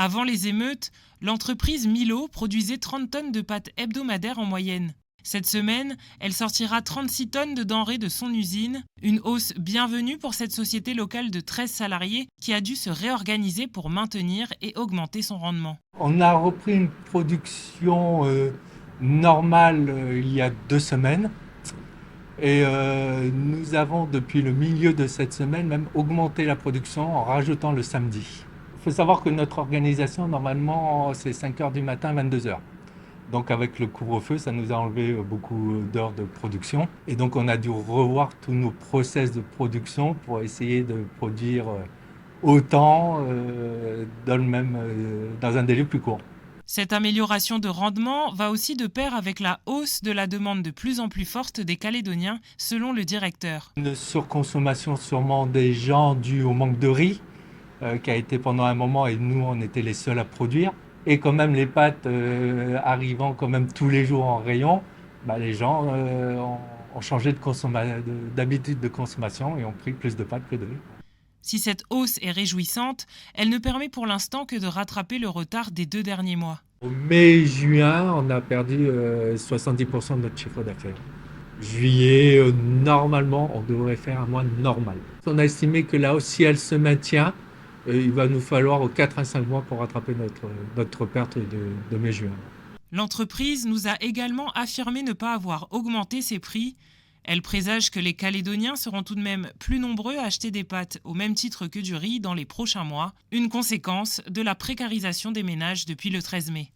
Avant les émeutes, l'entreprise Milo produisait 30 tonnes de pâtes hebdomadaires en moyenne. Cette semaine, elle sortira 36 tonnes de denrées de son usine, une hausse bienvenue pour cette société locale de 13 salariés qui a dû se réorganiser pour maintenir et augmenter son rendement. On a repris une production normale il y a 2 semaines et nous avons depuis le milieu de cette semaine même augmenté la production en rajoutant le samedi. Il faut savoir que notre organisation normalement c'est 5 h du matin, 22 h. Donc avec le couvre-feu, ça nous a enlevé beaucoup d'heures de production. Et donc on a dû revoir tous nos process de production pour essayer de produire autant dans un délai plus court. Cette amélioration de rendement va aussi de pair avec la hausse de la demande de plus en plus forte des Calédoniens, selon le directeur. Une surconsommation sûrement des gens due au manque de riz, qui a été pendant un moment, et nous on était les seuls à produire. Et quand même les pâtes arrivant quand même tous les jours en rayon, les gens ont changé d'habitude de consommation et ont pris plus de pâtes que de riz. Si cette hausse est réjouissante, elle ne permet pour l'instant que de rattraper le retard des 2 derniers mois. Au mai et juin, on a perdu 70% de notre chiffre d'affaires. Juillet, normalement, on devrait faire un mois normal. On a estimé que la hausse, si elle se maintient, il va nous falloir 4 à 5 mois pour rattraper notre perte de mai-juin. L'entreprise nous a également affirmé ne pas avoir augmenté ses prix. Elle présage que les Calédoniens seront tout de même plus nombreux à acheter des pâtes au même titre que du riz dans les prochains mois, une conséquence de la précarisation des ménages depuis le 13 mai.